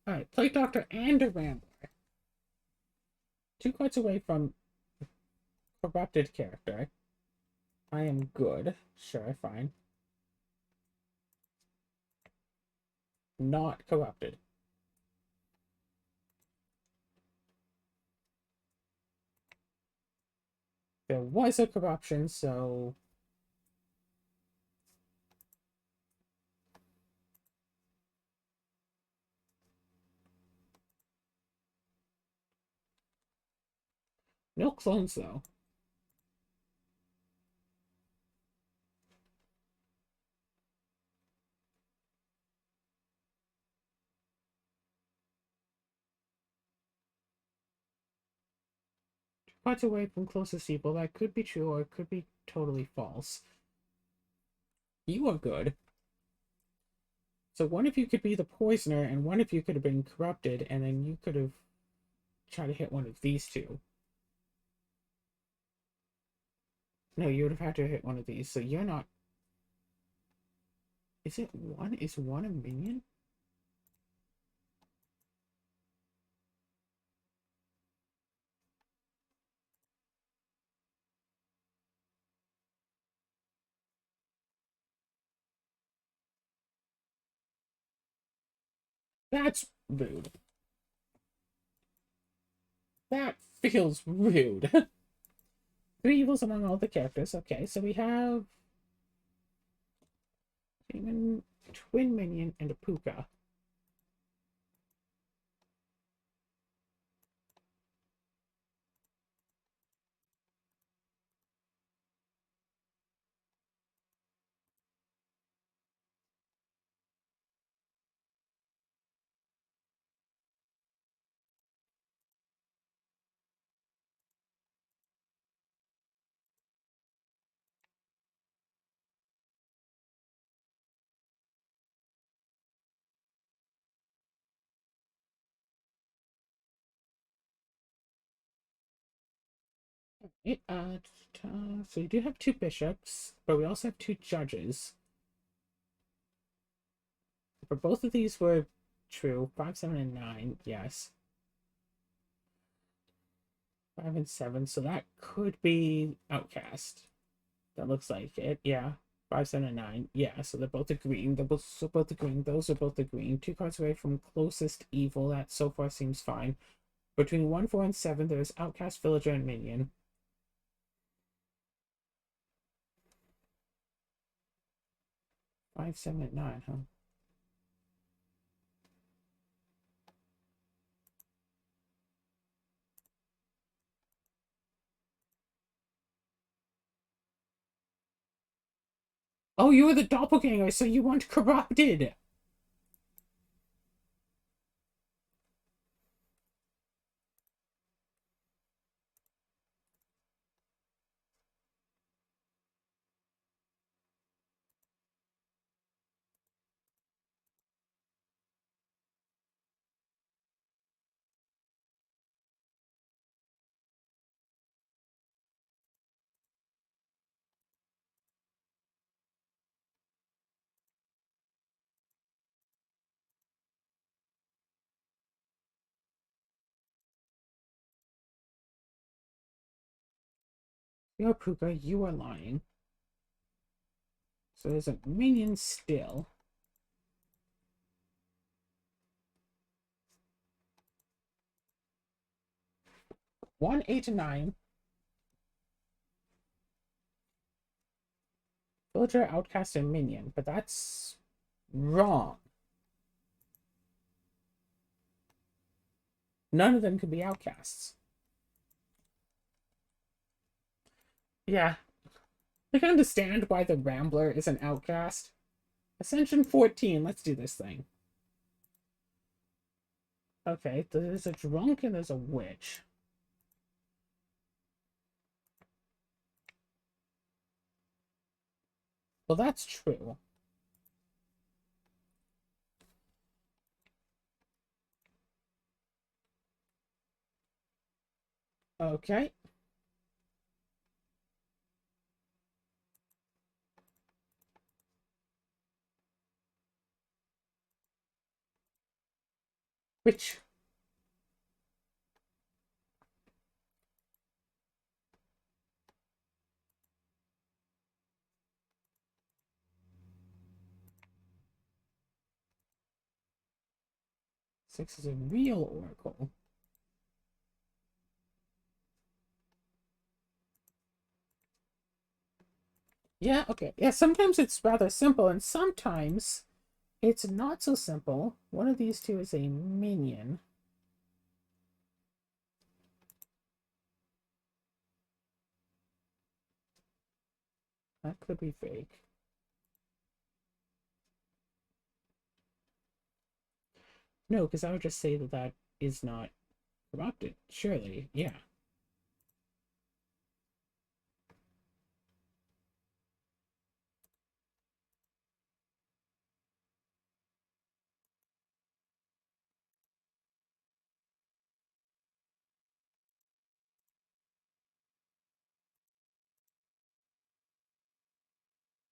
Alright, Plague Doctor and a Rambler. Two cards away from corrupted character. I am good. Sure, fine. Not corrupted. There was a corruption, so no clones though. Parts away from closest people. That could be true or it could be totally false. You are good. So one of you could be the poisoner, and one of you could have been corrupted, and then you could have tried to hit one of these two. No, you would have had to hit one of these. So you're not. Is it one? Is one a minion? That's rude. That feels rude. Three evils among all the characters. Okay, so we have even twin minion and a puka. So you do have two bishops, but we also have two judges. But both of these were true. 5, 7, and 9, yes. 5 and 7, so that could be Outcast. That looks like it, yeah. 5, 7, and 9, yeah, so they're both agreeing. They're both agreeing. Those are both agreeing. Two cards away from closest evil. That so far seems fine. Between 1, 4, and 7, there's Outcast, Villager, and Minion. 5, 7, and 9, huh? Oh, you were the doppelganger, so you weren't corrupted! You're Puka, you are lying. So there's a minion still. 1, 8, and 9. Villager, Outcast, and Minion, but that's wrong. None of them could be outcasts. Yeah, I can understand why the Rambler is an outcast. Ascension 14, let's do this thing. Okay, there's a drunk and there's a witch. Well, that's true. Okay. Which, six is a real oracle. Yeah, okay. Yeah, sometimes it's rather simple, and sometimes it's not so simple. One of these two is a minion. That could be fake. No, because I would just say that that is not corrupted. Surely, yeah.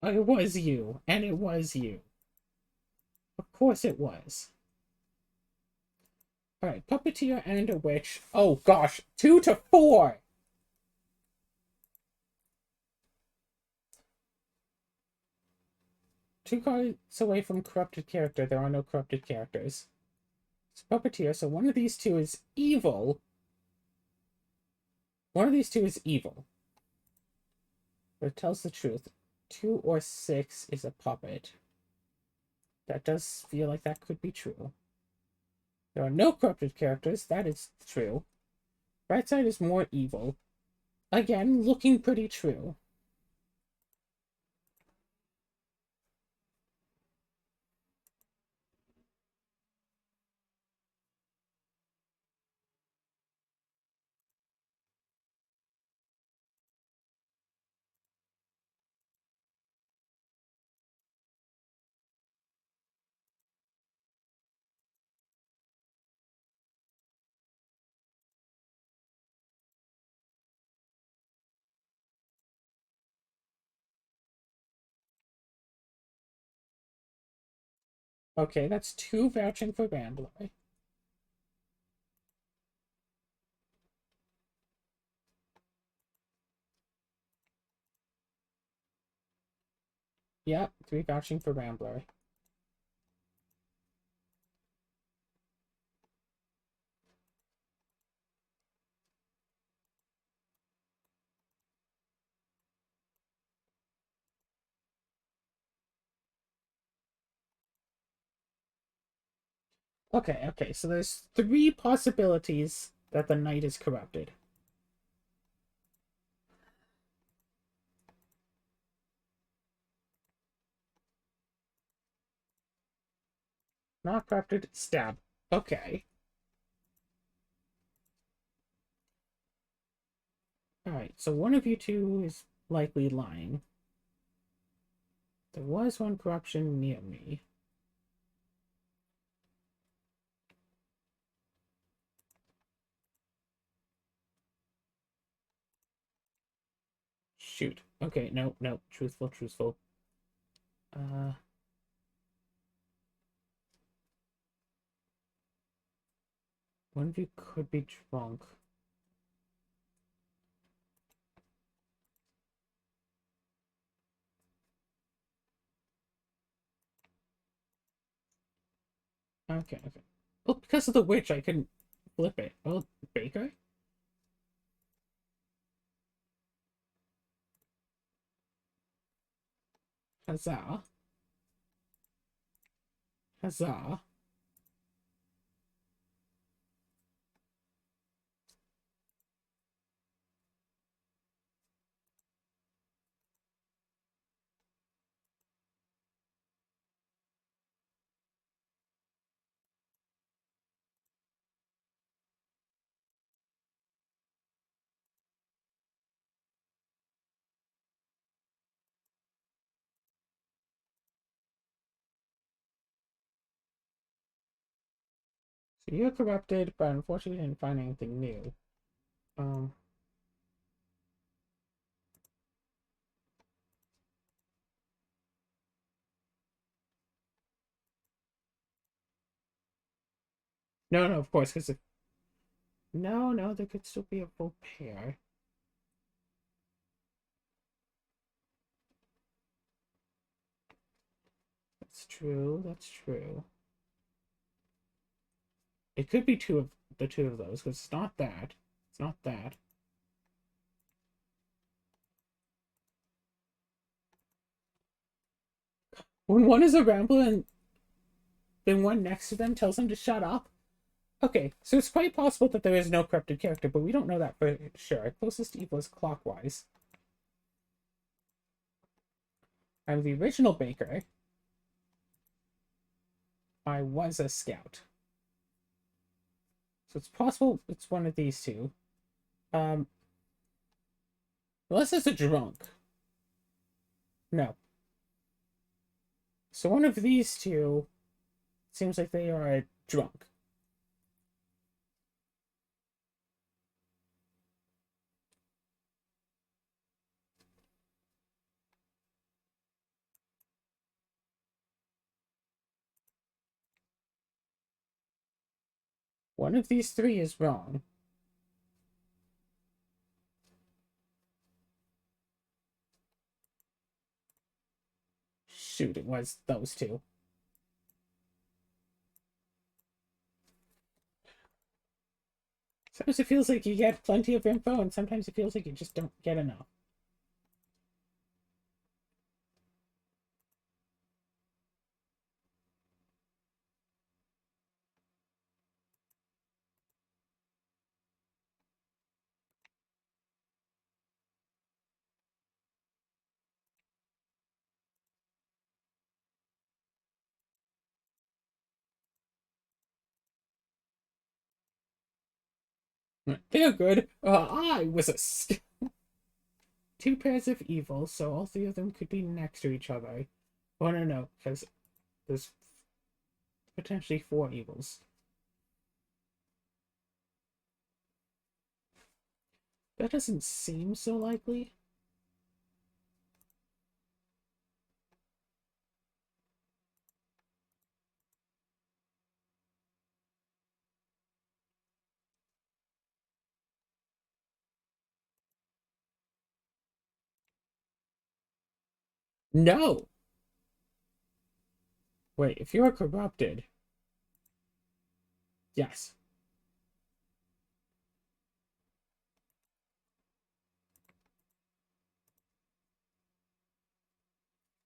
It was you, and it was you. Of course it was. All right, puppeteer and a witch. Oh gosh, 2 to 4. Two cards away from corrupted character. There are no corrupted characters. It's puppeteer, so one of these two is evil. One of these two is evil. But it tells the truth. 2 or 6 is a puppet. That does feel like that could be true. There are no corrupted characters. That is true. Right side is more evil. Again, looking pretty true. Okay, that's 2 vouching for Rambler. Yep, 3 vouching for Rambler. Okay, so there's 3 possibilities that the knight is corrupted. Not corrupted, stab. Okay. Alright, so one of you two is likely lying. There was one corruption near me. Shoot. Okay, no. Truthful. Uh, one of you could be drunk. Okay. Well, because of the witch, I couldn't flip it. Oh, Baker? Huzzah. Huzzah. So you're corrupted, but unfortunately didn't find anything new. Um, No, no, of course, because no, no, there could still be a full pair. That's true. That's true. It could be two of those because it's not that. It's not that. When one is a rambler and then one next to them tells them to shut up. Okay, so it's quite possible that there is no corrupted character, but we don't know that for sure. Closest to evil is clockwise. I'm the original baker. I was a scout. So it's possible it's one of these two. Um, unless it's a drunk. No. So one of these two seems like they are drunk. One of these three is wrong. Shoot, it was those two. Sometimes it feels like you get plenty of info, and sometimes it feels like you just don't get enough. They're good. I was a two pairs of evil, so all three of them could be next to each other. Oh no, no, because there's potentially four evils. That doesn't seem so likely. No! Wait, if you're corrupted. Yes.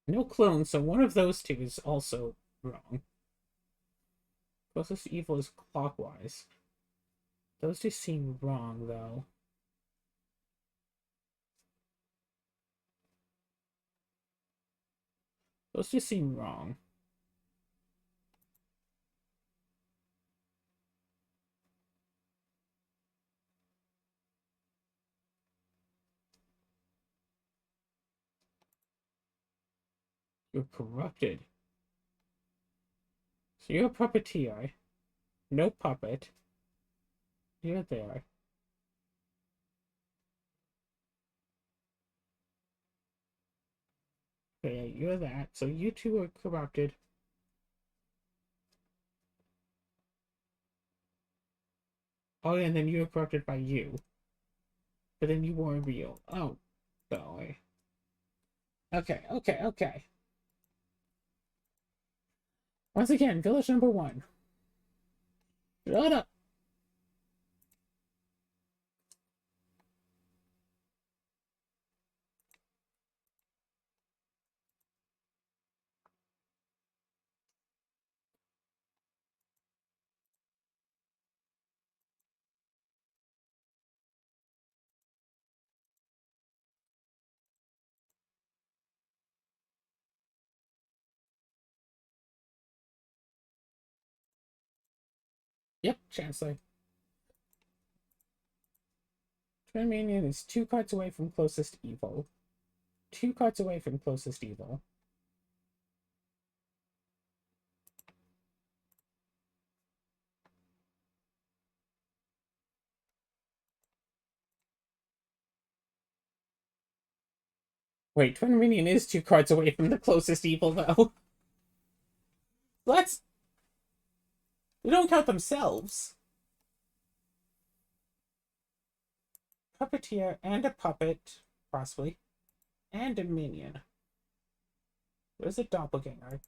No clone, so one of those two is also wrong. Closest to evil is clockwise. Those two seem wrong, though. Those two seem wrong. You're corrupted. So you're a puppeteer. No puppet. You're there. Okay, you're that. So you two are corrupted. Oh, yeah, and then you were corrupted by you. But then you weren't real. Oh, boy. Okay, okay, okay. Once again, village number one. Shut up. Yep, Chancellor. Transmanian is two cards away from closest evil. Two cards away from closest evil. Wait, Twin Minion is two cards away from the closest evil, though. Let's... They don't count themselves. Puppeteer and a puppet, possibly, and a minion. Where's a doppelganger?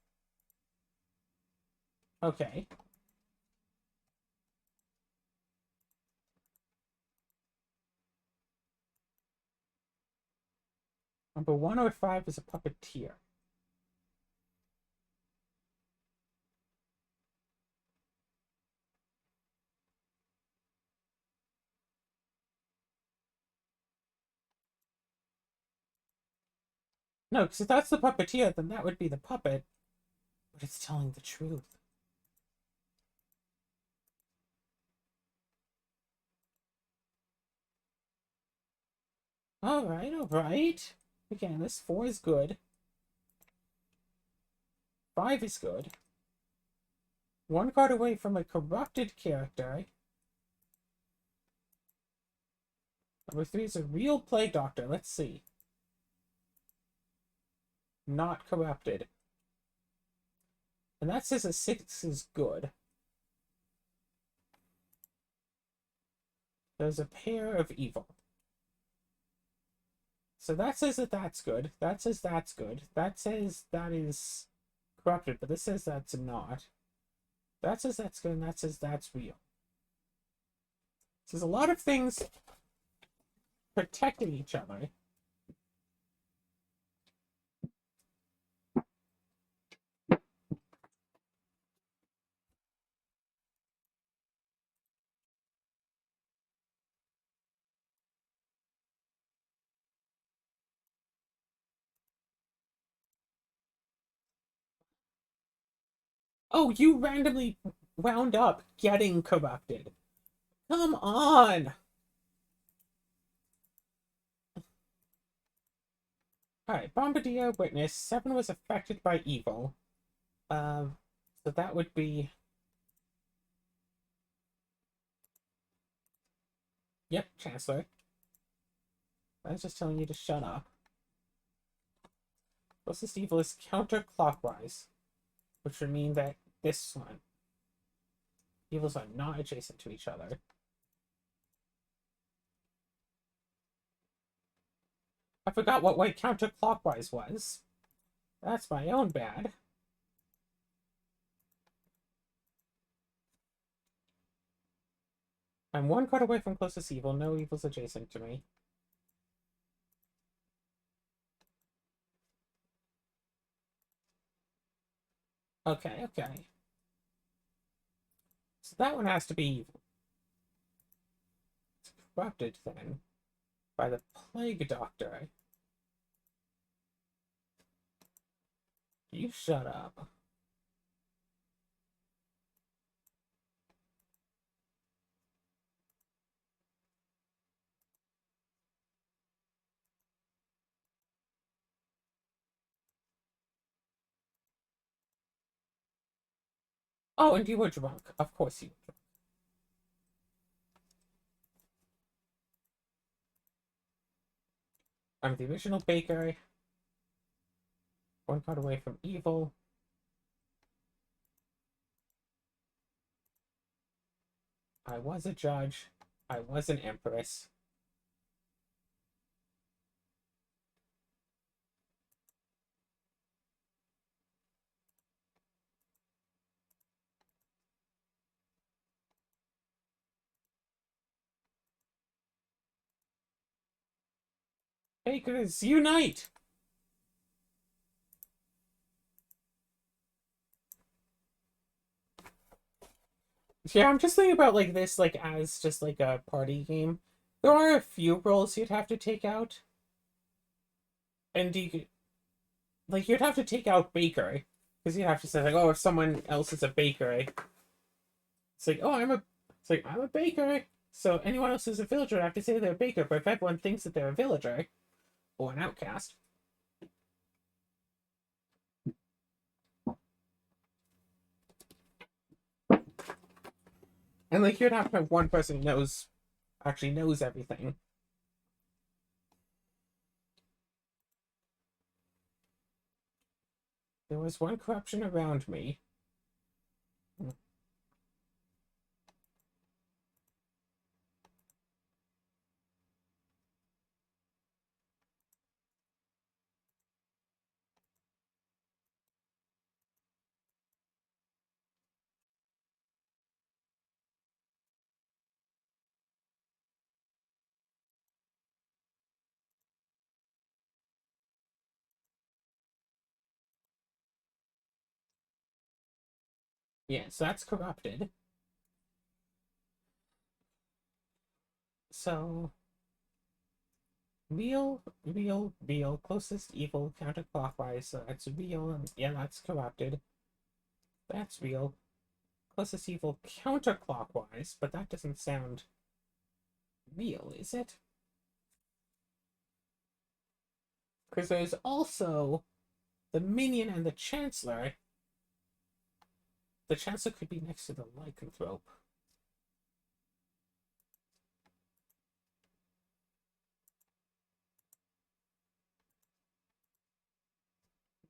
Okay. Number 105 is a puppeteer. No, because if that's the puppeteer, then that would be the puppet. But it's telling the truth. Alright, alright. Again, this 4 is good. 5 is good. 1 card away from a corrupted character. Number 3 is a real plague doctor. Let's see. Not corrupted. And that says a 6 is good. There's a pair of evil. So that says that that's good. That says that's good. That says that is corrupted, but this says that's not. That says that's good, and that says that's real. So there's a lot of things protecting each other. Oh, you randomly wound up getting corrupted. Come on! Alright, Bombardier Witness. 7 was affected by evil. So that would be... Yep, Chancellor. I was just telling you to shut up. Closest evil is counterclockwise, which would mean that this one. Evils are not adjacent to each other. I forgot what way counterclockwise was. That's my own bad. I'm 1 card away from closest evil. No evils adjacent to me. Okay, okay. So that one has to be evil. It's corrupted then by the Plague Doctor. You shut up. Oh, and you were drunk. Of course you were drunk. I'm the original baker. 1 card away from evil. I was a judge. I was an empress. Bakers, unite! Yeah, I'm just thinking about like this, like as just like a party game. There are a few roles you'd have to take out, and like you'd have to take out baker because you'd have to say like, oh, if someone else is a baker, it's like, oh, it's like I'm a baker. So anyone else who's a villager, I have to say they're a baker. But if everyone thinks that they're a villager or an outcast, and like you'd have to have one person who actually knows everything. There was one corruption around me. Yeah, so that's corrupted. So real, closest evil counterclockwise. So that's real, and yeah, that's corrupted. That's real. Closest evil counterclockwise, but that doesn't sound real, is it? Because there's also the minion and the chancellor. The chancellor could be next to the lycanthrope.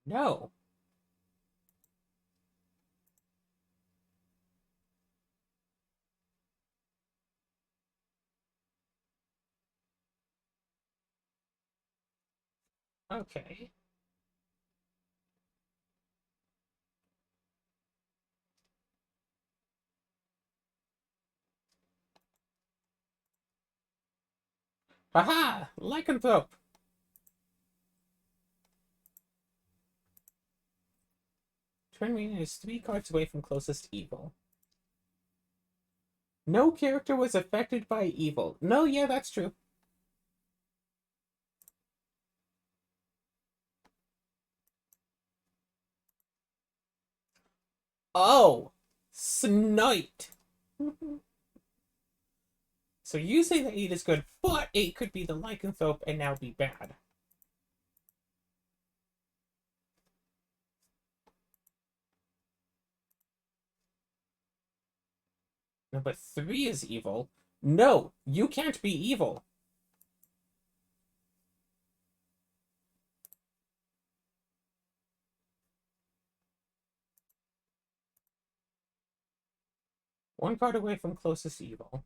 No. Okay. Aha! Lycanthrope! Twin minion is 3 cards away from closest evil. No character was affected by evil. No, yeah, that's true. Oh! Sniped! So you say that 8 is good, but 8 could be the lycanthrope and now be bad. Number 3 is evil. No, you can't be evil. One card away from closest evil.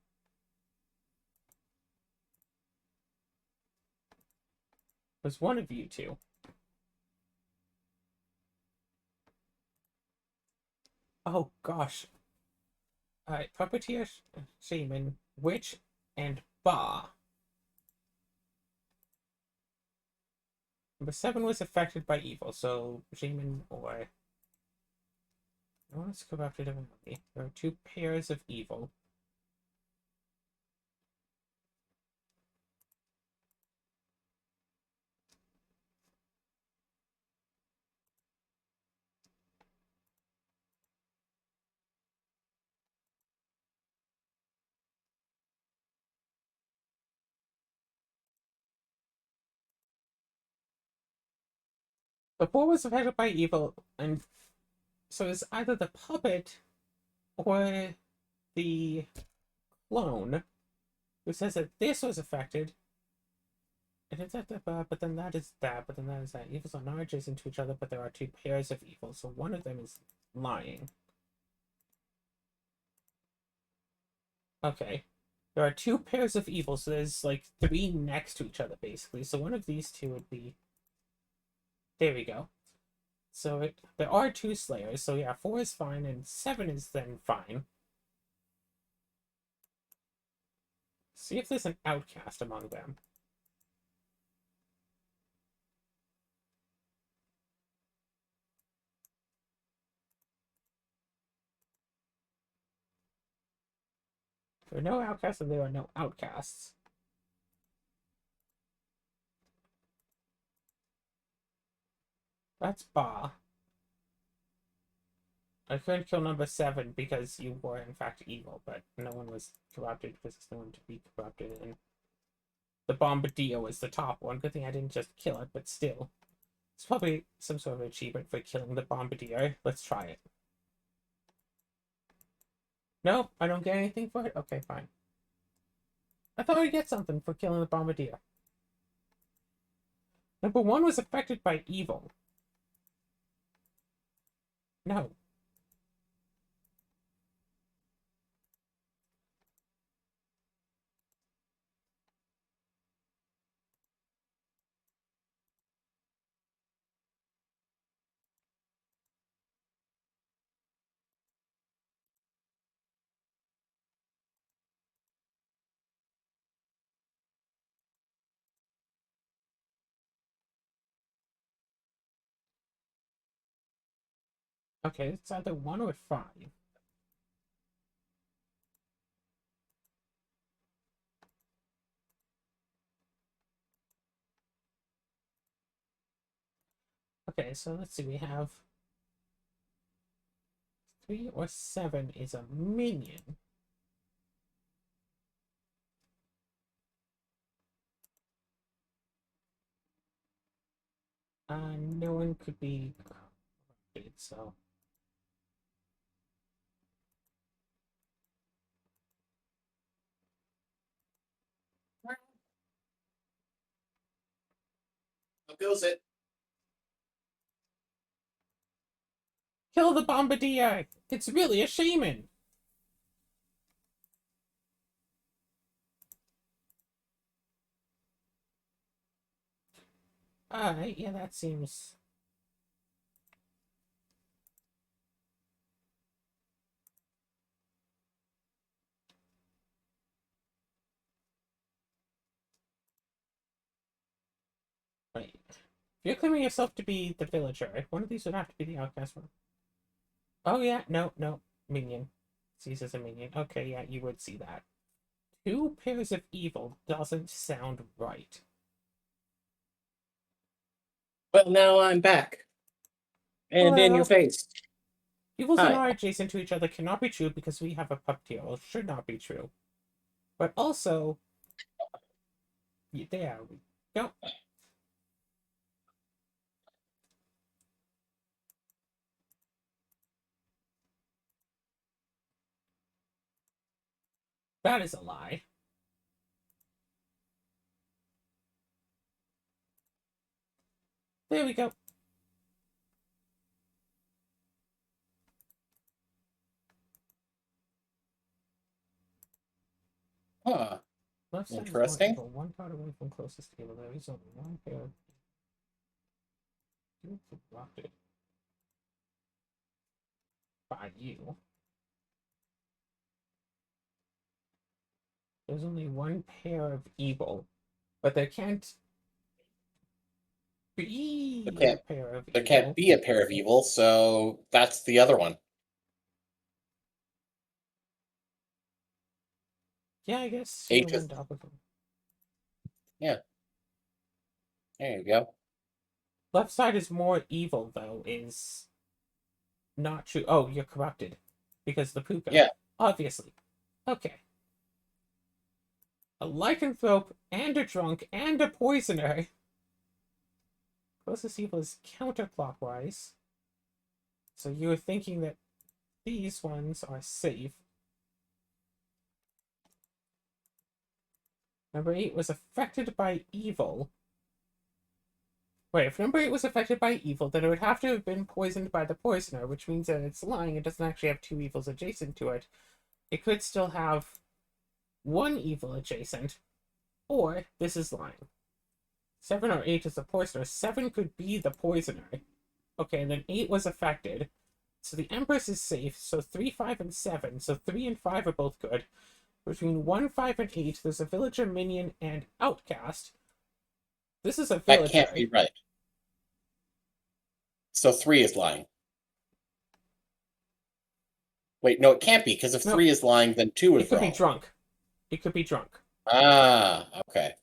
Was one of you two. Oh gosh. Alright, Puppeteer, Shaman, Witch, and Ba. Number 7 was affected by evil, so Shaman or... No one's corrupted evidently. There are 2 pairs of evil. The 4 was affected by evil, and so it's either the puppet or the clone who says that this was affected. And it's but then that is that, but then that is that. Evils are not adjacent to each other, but there are 2 pairs of evils, so one of them is lying. Okay. There are 2 pairs of evil, so there's like 3 next to each other, basically. So one of these 2 would be... There we go. So there are 2 slayers, so yeah, 4 is fine, and 7 is then fine. See if there's an outcast among them. There are no outcasts, and there are no outcasts. That's Ba. I couldn't kill number 7 because you were in fact evil, but no one was corrupted because there's no one to be corrupted, and the Bombadillo is the top one. Good thing I didn't just kill it, but still. It's probably some sort of achievement for killing the Bombadillo. Let's try it. No, I don't get anything for it? Okay, fine. I thought I'd get something for killing the Bombadillo. Number 1 was affected by evil. No. Okay, it's either 1 or 5. Okay, so let's see. We have 3 or 7 is a minion. No one could be corrupted, so. How goes it? Kill the Bombardier! It's really a shaman! Alright, yeah, that seems. Right. If you're claiming yourself to be the villager, one of these would have to be the outcast one. Oh, yeah, no, no. Minion. Sees as a minion. Okay, yeah, you would see that. 2 pairs of evil doesn't sound right. Well, now I'm back. And in your Hello. face. Evils and Hi. are adjacent to each other cannot be true because we have a puppeteer. Well, should not be true. But also, there we go. That is a lie. There we go. Huh. Left side is more Interesting. evil. 1 card away from closest evil. There is only 1 pair of corrupted by you. There's only 1 pair of evil, but there can't There be a can't pair of there can't evil. be a pair of evil, so that's the other one. Yeah, I guess you're H one is top of them. yeah. There you go. Left side is more evil, though, is not true. Oh, you're corrupted because the puka. Yeah. Obviously. Okay. A lycanthrope and a drunk and a poisoner. Closest evil is counterclockwise. So you're thinking that these ones are safe. Number 8 was affected by evil. Wait, if number 8 was affected by evil, then it would have to have been poisoned by the poisoner, which means that it's lying. It doesn't actually have 2 evils adjacent to it. It could still have 1 evil adjacent, or this is lying. 7 or 8 is the poisoner. 7 could be the poisoner. Okay, and then 8 was affected. So the Empress is safe. So 3, 5, and 7. So 3 and 5 are both good. Between 1, 5, and 8, there's a villager, minion, and outcast. This is a That can't villager. be right. So 3 is lying. Wait, no, it can't be, because if No, 3 is lying, then 2 it is could be wrong. drunk. It could be drunk. Ah, okay.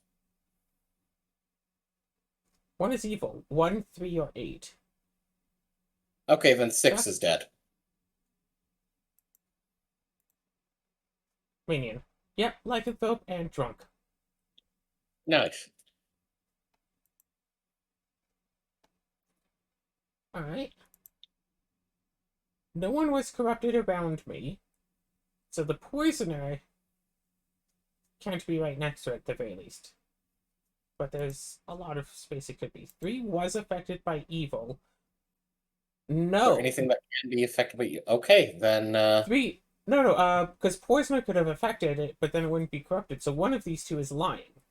1 is evil. 1, 3, or 8. Okay, then 6 That's is dead. minion. Yep, lycanthrope and drunk. Nice. Alright. No one was corrupted around me. So the poisoner can't be right next to it at the very least. But there's a lot of space it could be. 3 was affected by evil. Is there No. anything that can be affected by you? Okay, then 3. No, because poisoner could have affected it, but then it wouldn't be corrupted. So one of these 2 is lying.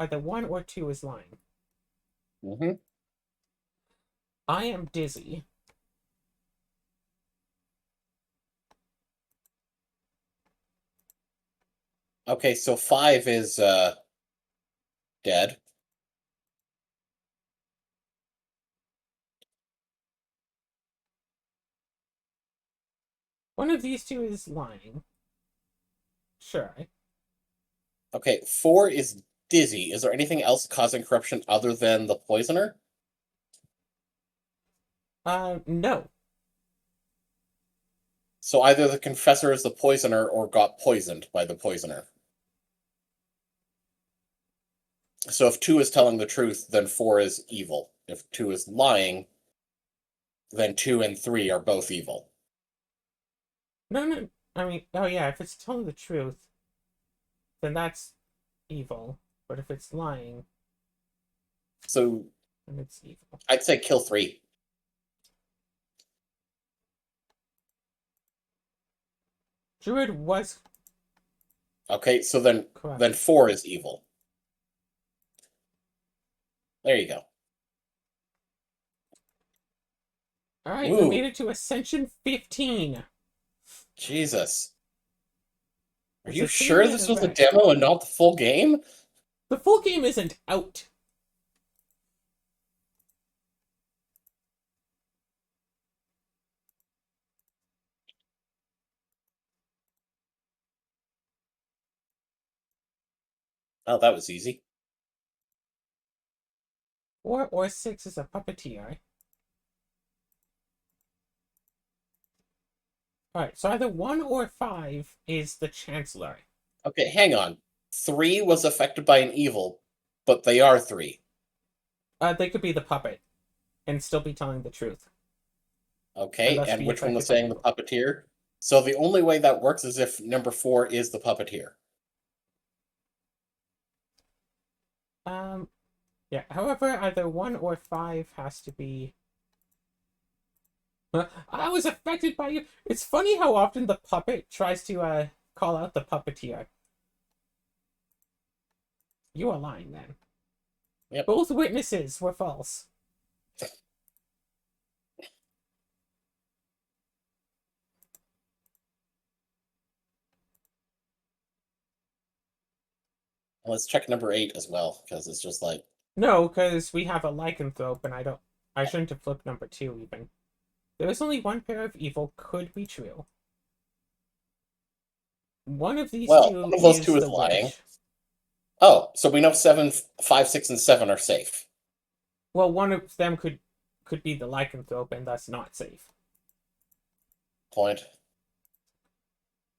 Either 1 or 2 is lying. mhm. I am dizzy. Okay, so 5 is dead. One of these 2 is lying. Sure. Okay, 4 is dizzy. Is there anything else causing corruption other than the poisoner? No. So either the confessor is the poisoner or got poisoned by the poisoner. So if 2 is telling the truth, then 4 is evil. If 2 is lying, then 2 and 3 are both evil. No, no. I mean, oh yeah, if it's telling the truth, then that's evil. But if it's lying, So then it's evil. I'd say kill 3. Druid was Okay, so then correct. 4 is evil. There you go. Alright, we Ooh, made it to Ascension 15. Jesus. Are It's you a sure 3-minute this was a event. demo and not the full game? The full game isn't out. Oh, that was easy. 4 or 6 is a puppeteer. Alright, so either 1 or 5 is the Chancellor. Okay, hang on. 3 was affected by an evil, but they are 3. They could be the puppet and still be telling the truth. And Okay, thus and be which one was affected by saying the evil. puppeteer? So the only way that works is if number 4 is the puppeteer. Yeah, however, either 1 or 5 has to be... I was affected by you! It's funny how often the puppet tries to, call out the puppeteer. You are lying, then. Yep. Both witnesses were false. Let's check number 8 as well, because it's just like... No, because we have a lycanthrope, and I shouldn't have flipped number 2, even. There is only one pair of evil could be true. One of these Well, two one of those is 2 is the lying. witch. Oh, so we know 7, 5, 6, and 7 are safe. Well, one of them could be the lycanthrope, and thus not safe. Point.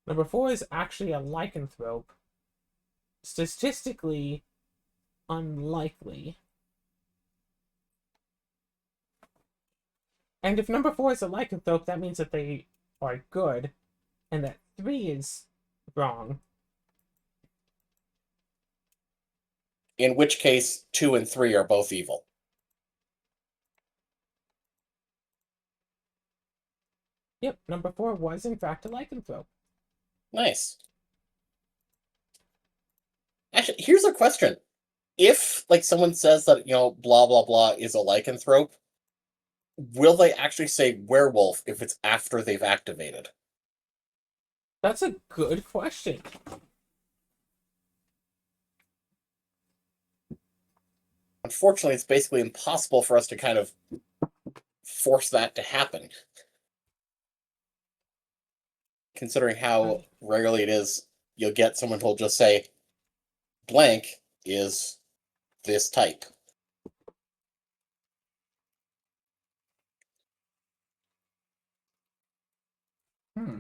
Number 4 is actually a lycanthrope. Statistically unlikely. And if number 4 is a lycanthrope, that means that they are good, and that 3 is wrong. In which case, 2 and 3 are both evil. Yep, number 4 was in fact a lycanthrope. Nice. Actually, here's a question. If, like, someone says that, blah, blah, blah is a lycanthrope, will they actually say werewolf if it's after they've activated? That's a good question. Unfortunately, it's basically impossible for us to kind of force that to happen. Considering how rarely it is you'll get someone who'll just say, blank is this type. Hmm.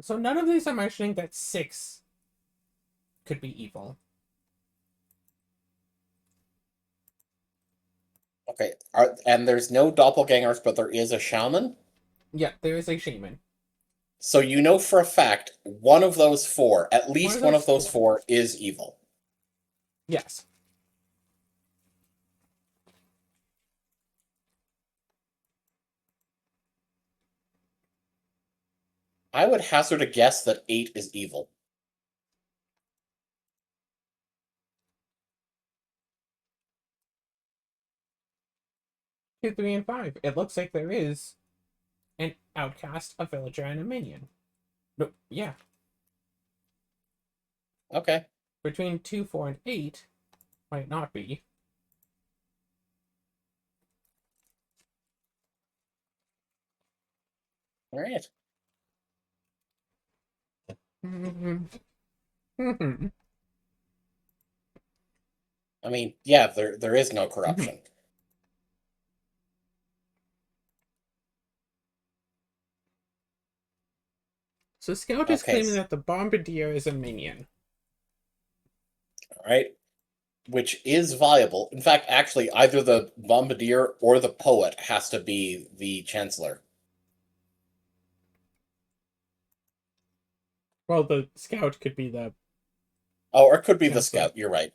So none of these are mentioning that 6 could be evil. Okay, and there's no doppelgangers, but there is a shaman? Yeah, there is a shaman. So you know for a fact, one of those 4, at least one of those 4. 4 is evil. Yes. I would hazard a guess that 8 is evil. 2, 3, and 5. It looks like there is an outcast, a villager, and a minion. No, yeah. Okay. Between 2, 4, and 8 might not be. All right. I mean, yeah, there is no corruption. So Scout is Okay. claiming that the Bombardier is a minion. All right. Which is viable. In fact, actually, either the Bombardier or the Poet has to be the Chancellor. Well, the Scout could be the... Oh, or it could be the Chancellor. Scout. You're right.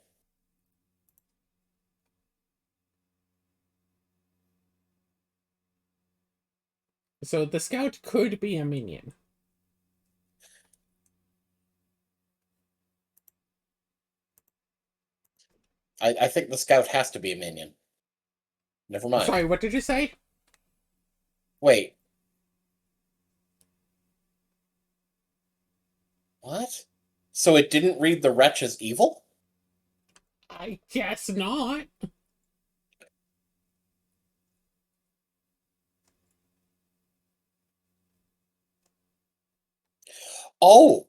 So the Scout could be a minion. I think the Scout has to be a minion. Never mind. Sorry, what did you say? Wait. What? So it didn't read the Wretch as evil? I guess not. Oh!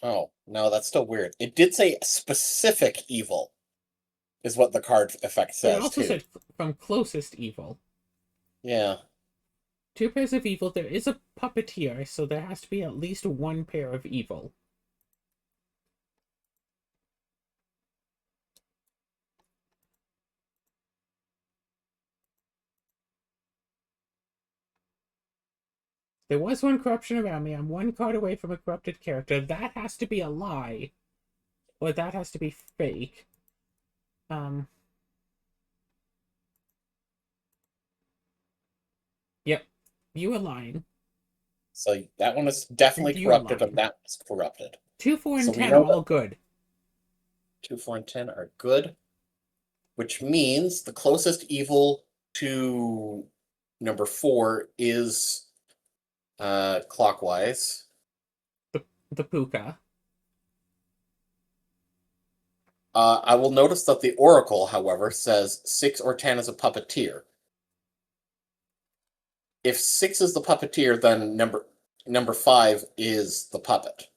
Oh, no, that's still weird. It did say specific evil, is what the card effect But it says, also too. said from closest evil. Yeah. 2 pairs of evil. There is a puppeteer, so there has to be at least 1 pair of evil. There was 1 corruption around me. I'm 1 card away from a corrupted character. That has to be a lie. Or that has to be fake. Yep. You are lying. So that one is definitely And you are corrupted, lying. and that's corrupted. 2, 4, So and we 10 know are all good. 2, 4, and 10 are good, which means the closest evil to number 4 is clockwise. The puka. I will notice that the Oracle, however, says 6 or 10 is a puppeteer. If 6 is the puppeteer, then number 5 is the puppet.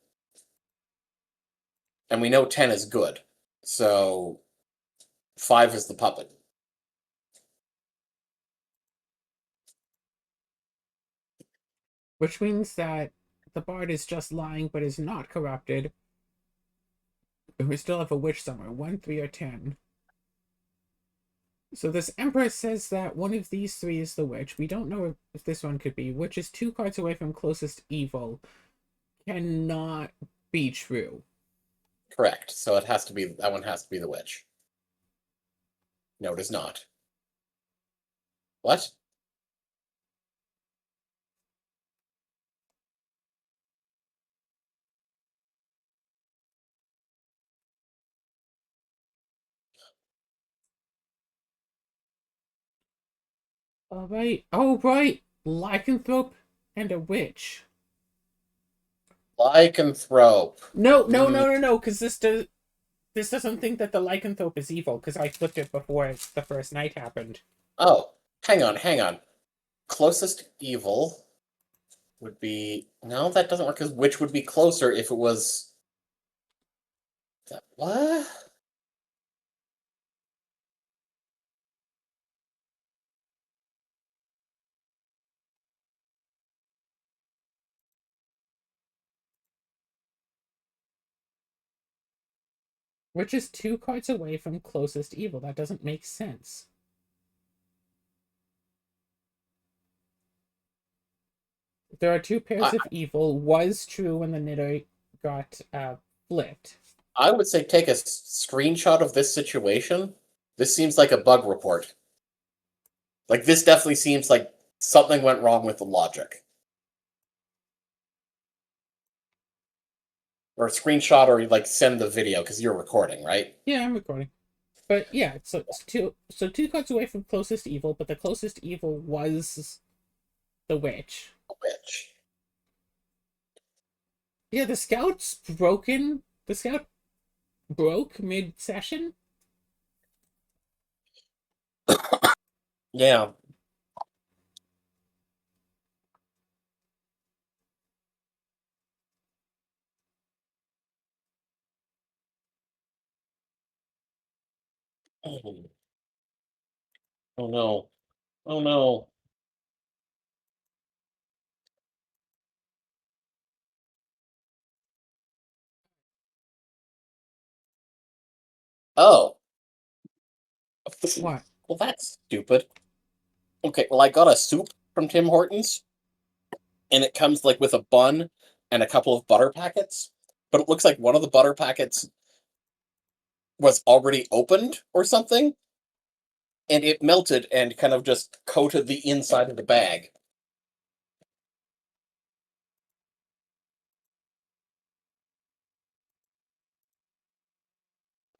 And we know 10 is good. So 5 is the puppet. Which means that the bard is just lying but is not corrupted. And we still have a witch somewhere. 1, 3, or 10. So this Empress says that one of these 3 is the witch. We don't know if this one could be. Which is 2 cards away from closest evil. Cannot be true. Correct. So it has to be, that one has to be the witch. No, it is not. What? Alright. Oh, right. Lycanthrope and a witch. Lycanthrope. No, because this doesn't think that the lycanthrope is evil, because I flipped it before the first night happened. Oh, hang on. Closest evil would be... No, that doesn't work, because witch would be closer if it was... What? Which is 2 cards away from closest evil. That doesn't make sense. There are 2 pairs of evil was true when the knitter got flipped. I would say take a screenshot of this situation. This seems like a bug report. Like, this definitely seems like something went wrong with the logic. Or screenshot, or like send the video, because you're recording, right? Yeah, I'm recording. But yeah, so it's 2 cards away from closest evil, but the closest evil was the witch. Witch. Yeah, the scout's broken. The scout broke mid-session. Yeah. Oh, oh no. Oh no. Oh. What? Well, that's stupid. Okay, well, I got a soup from Tim Hortons, and it comes like with a bun and a couple of butter packets. But it looks like one of the butter packets was already opened or something, and it melted and kind of just coated the inside of the bag.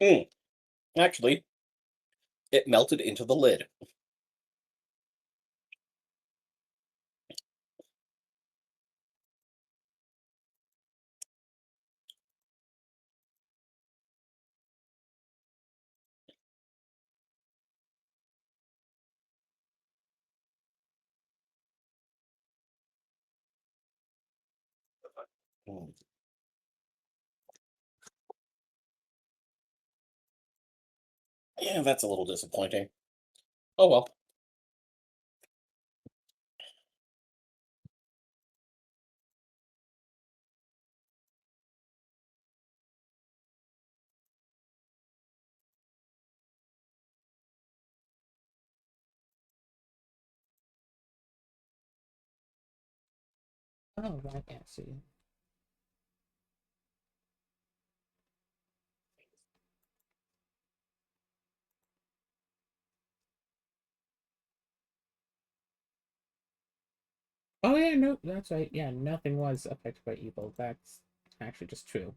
Hmm. Actually, it melted into the lid. Hmm. Yeah, that's a little disappointing. Oh well. Oh, I can't see. Oh yeah, no, that's right. Yeah, nothing was affected by evil. That's actually just true.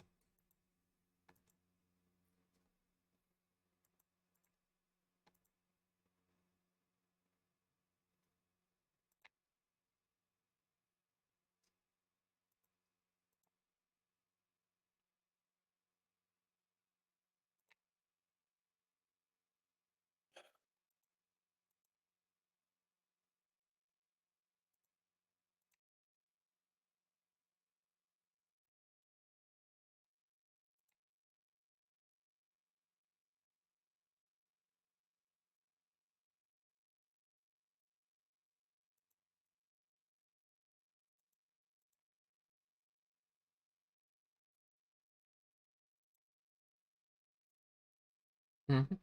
Mhm.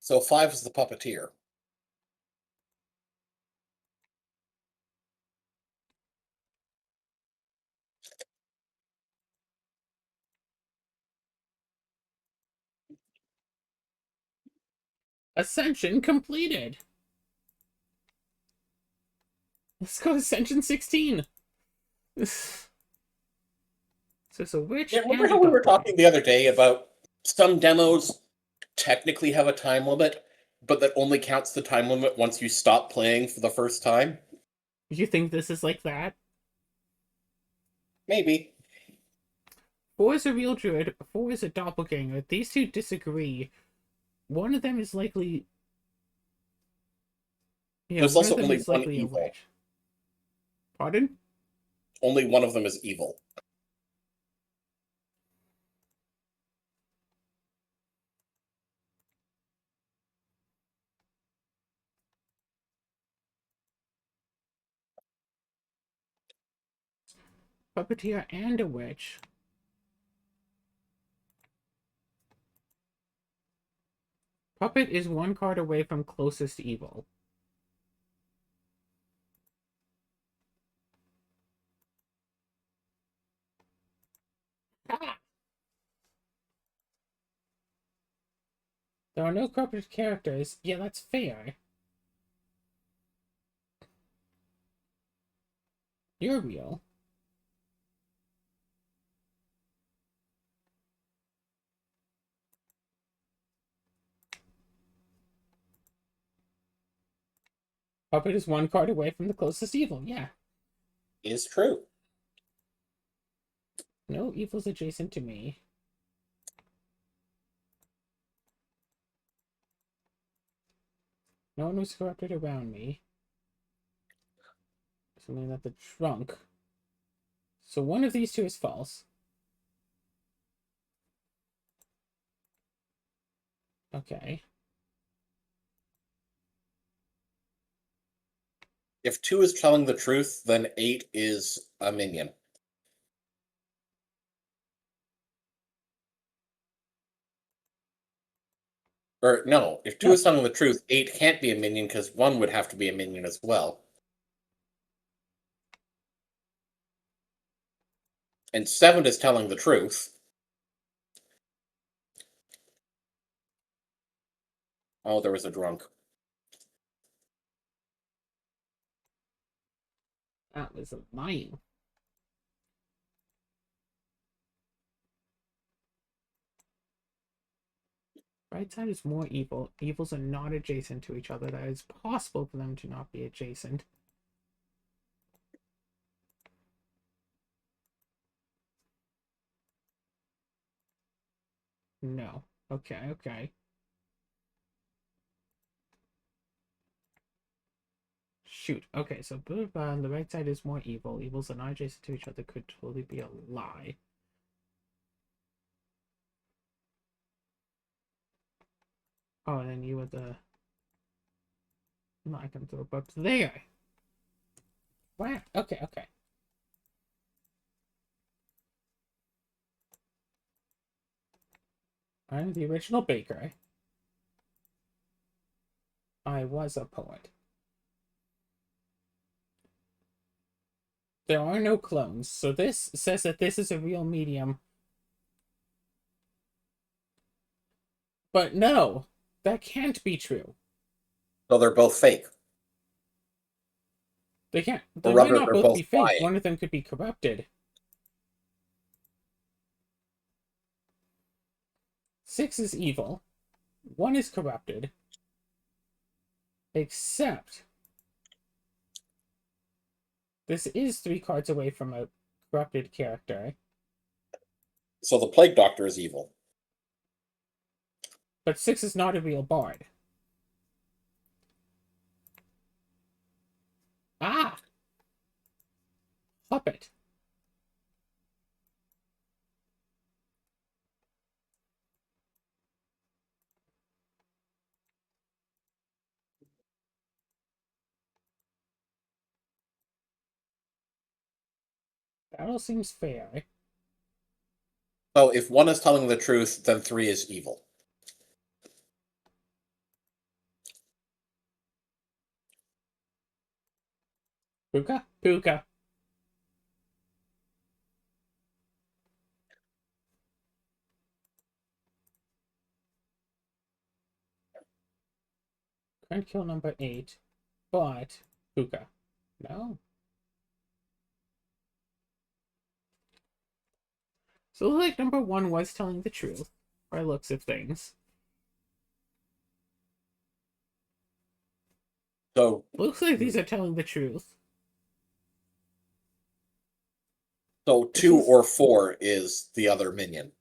So 5 is the puppeteer. Ascension completed. Let's go Ascension 16. So it's a witch Yeah, remember and a how we were doppelganger. talking the other day about some demos technically have a time limit, but that only counts the time limit once you stop playing for the first time? You think this is like that? Maybe. 4 is a real druid, 4 is a doppelganger. These two disagree. One of them is likely. Yeah, There's one of also them only is one likely a evil. witch. Pardon? Only one of them is evil. Puppeteer and a witch. Puppet is 1 card away from closest evil. Ah! There are no corrupted characters. Yeah, that's fair. You're real. Puppet is 1 card away from the closest evil. Yeah. Is true. No evil's adjacent to me. No one was corrupted around me. Something that the trunk. So one of these two is false. Okay. If 2 is telling the truth, then 8 is a minion. Or no, if 2 No. is telling the truth, 8 can't be a minion because 1 would have to be a minion as well. And 7 is telling the truth. Oh, there was a drunk. That was lying. Right side is more evil. Evils are not adjacent to each other. That is possible for them to not be adjacent. No. Okay, okay. Shoot. Okay, so on the right side is more evil. Evils are not adjacent to each other could totally be a lie. Oh, and then you were the... No, I can throw up there. Wow. Okay, okay. I'm the original baker. I was a poet. There are no clones, so this says that this is a real medium. But no, that can't be true. So they're both fake. They can't. Or They might rather, not they're both both be fake. lying. One of them could be corrupted. 6 is evil. 1 is corrupted. Except this is 3 cards away from a corrupted character. So the Plague Doctor is evil. But 6 is not a real bard. Ah! Puppet. That all seems fair. So if 1 is telling the truth, then 3 is evil. Puka? Puka. Current kill number 8. But Puka. No. So like number 1 was telling the truth, by looks of things. So Looks like these are telling the truth. so This 2 is... or 4 is the other minion.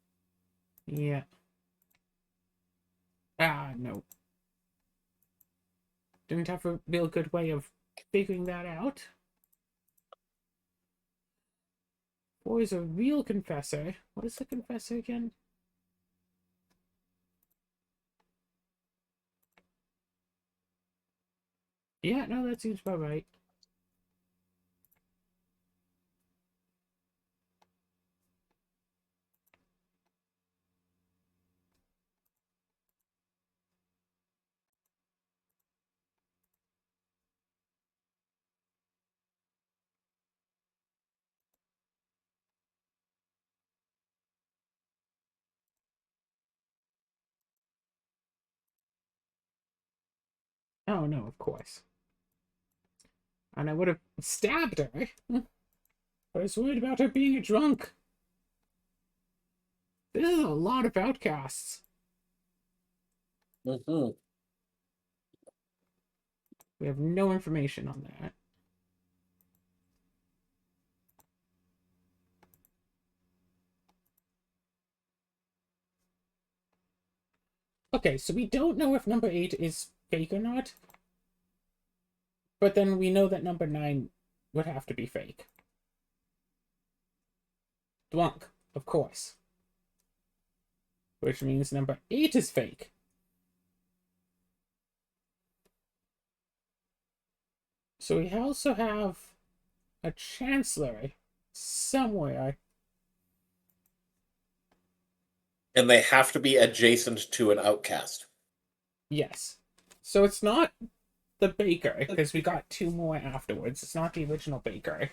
Yeah. Ah, no. Didn't have a real good way of figuring that out. 4 is a real confessor. What is the confessor again? Yeah, no, that seems about right. Oh, no, of course. And I would have stabbed her. I was worried about her being a drunk. This is a lot of outcasts. Mm-hmm. We have no information on that. Okay, so we don't know if number 8 is fake or not, But then we know that number 9 would have to be fake. Dwunk, of course. Which means number 8 is fake. So we also have a Chancellor somewhere. And they have to be adjacent to an outcast. Yes. So it's not the Baker, because we got 2 more afterwards. It's not the original Baker.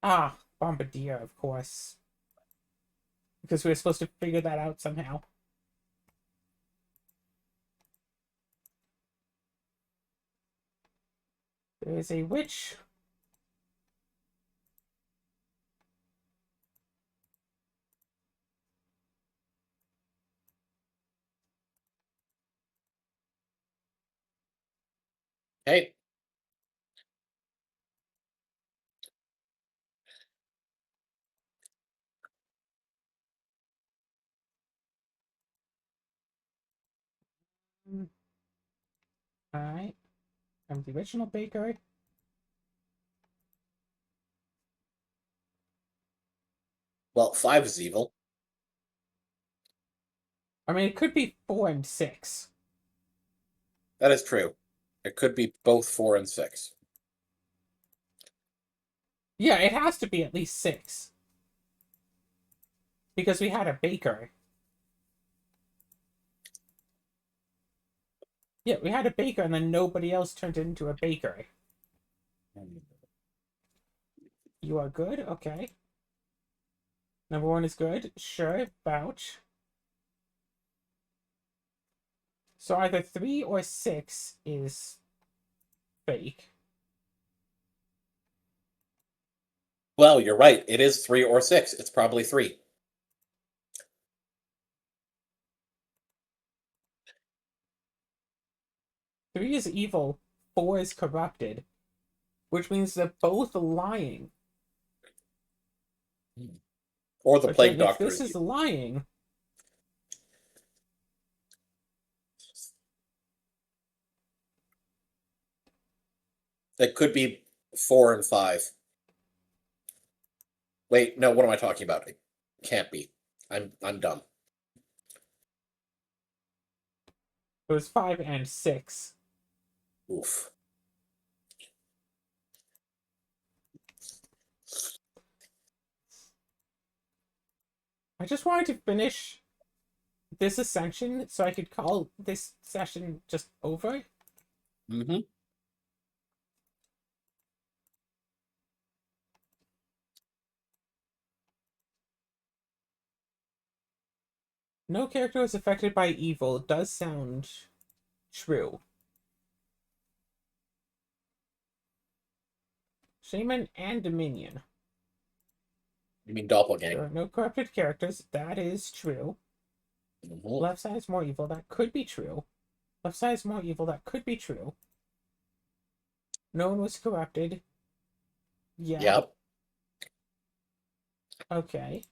Ah, Bombardier, of course. Because we were supposed to figure that out somehow. There is a witch. Hey, Alright. I'm the original Baker. well, 5 is evil. I mean, it could be 4 and 6. That is true. It could be both 4 and 6. Yeah, it has to be at least 6. Because we had a Baker. Yeah, we had a Baker and then nobody else turned into a Baker. You are good? Okay. Number 1 is good. Sure, vouch. So either 3 or 6 is fake. Well, you're right. It is 3 or 6. It's probably 3. Three is evil, 4 is corrupted, which means they're both lying. Or the But plague then if doctor this is lying, it could be 4 and 5. Wait, no, what am I talking about? It can't be. I'm dumb. it was 5 and 6. Oof. I just wanted to finish this ascension so I could call this session just over. Mm-hmm. No character is affected by evil does sound true. Shaman and Dominion. You mean There doppelganger? are no corrupted characters. That is true. Mm-hmm. Left side is more evil. That could be true. Left side is more evil. That could be true. No one was corrupted. Yeah. Yep. Okay.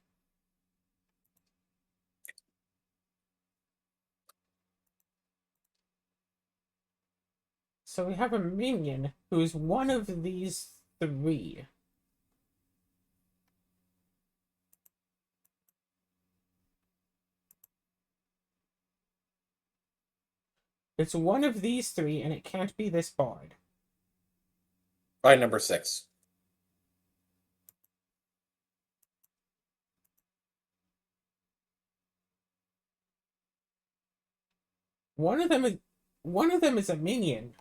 So we have a minion who's one of these 3. It's one of these 3, and it can't be this bard. Try number 6. One of them is a minion.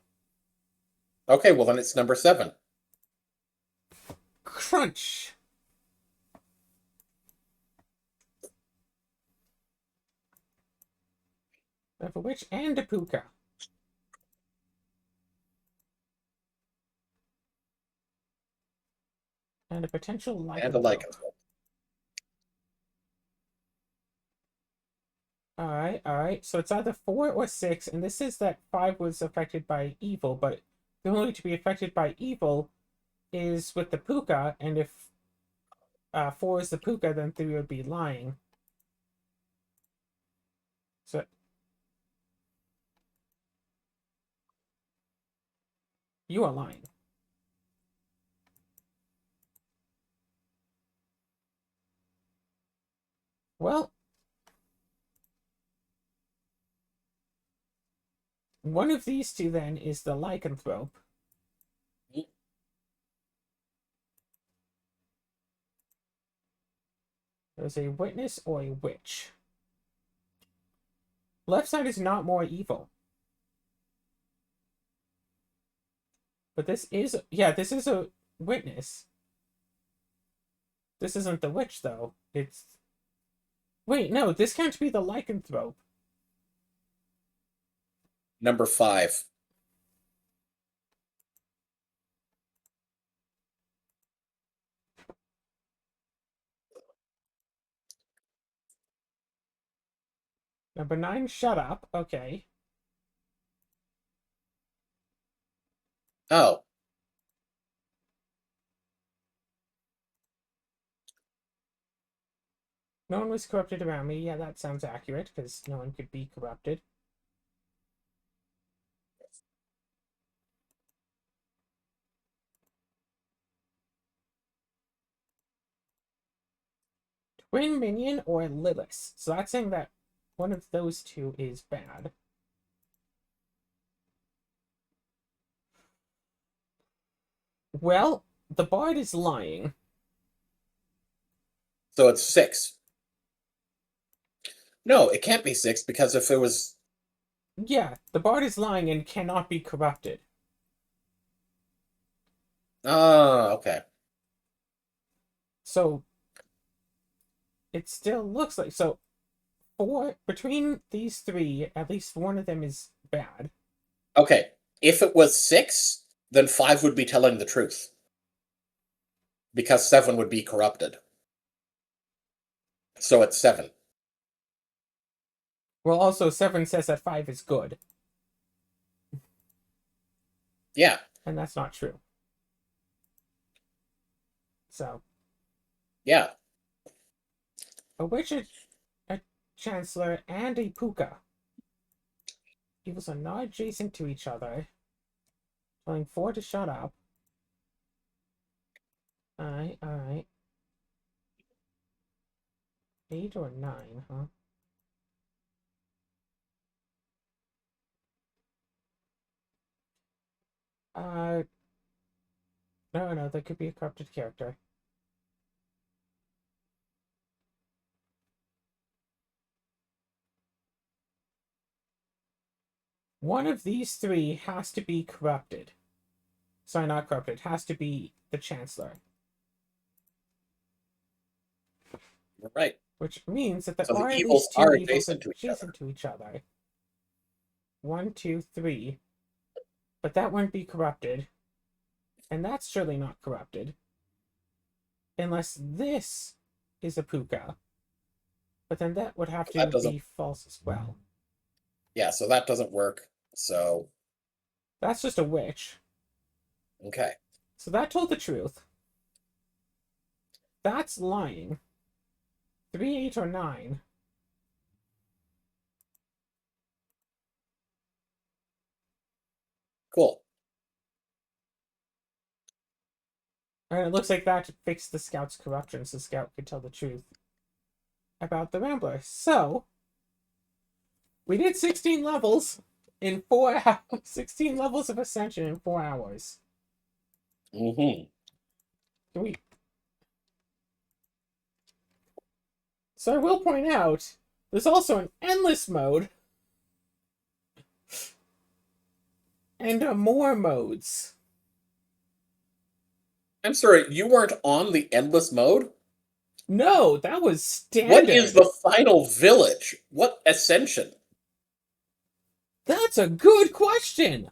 Okay, well then it's number 7. Crunch. We have a witch and a puka. And a potential And a lycanthrope. lycanthrope. Alright. So it's either 4 or 6, and this says that 5 was affected by evil, but the only way to be affected by evil is with the puka, and if 4 is the puka, then 3 would be lying. So You are lying. Well, one of these two then is the lycanthrope. There's a witness or a witch. Left side is not more evil. But this is, yeah, this is a witness. This isn't the witch, though. It's... Wait, no, this can't be the lycanthrope. Number 5. Number 9, shut up. Okay. Oh. No one was corrupted around me. Yeah, that sounds accurate, because no one could be corrupted. Twin minion or Lilith. So that's saying that one of those two is bad. Well, the bard is lying. So it's 6. No, it can't be 6 because if it was... Yeah, the bard is lying and cannot be corrupted. Ah, okay. So it still looks like... So between these three, at least one of them is bad. Okay, if it was 6, then 5 would be telling the truth. Because 7 would be corrupted. So it's 7. Well, also 7 says that 5 is good. Yeah. And that's not true. So. Yeah. A witch, a chancellor, and a puka. Evils are not adjacent to each other. Telling 4 to shut up. Alright. 8 or 9, huh? No, that could be a corrupted character. One of these three has to be corrupted. Sorry, not corrupted. Has to be the Chancellor. You're right. Which means that there So are the at evils least two are evils adjacent to each other. adjacent to each other. 1, 2, 3. But that wouldn't be corrupted. And that's surely not corrupted. Unless this is a puka. But then that would have to be false as well. Yeah, so that doesn't work. So that's just a witch. Okay. So that told the truth. That's lying. 3, 8, or 9. Cool. And it looks like that fixed the Scout's corruption, so Scout could tell the truth about the Rambler. So, we did 16 levels in 4 hours. 16 levels of Ascension in 4 hours. Mm-hmm. So I will point out, there's also an endless mode. And more modes. I'm sorry, you weren't on the endless mode? No, that was standard. What is the final village? What ascension? That's a good question.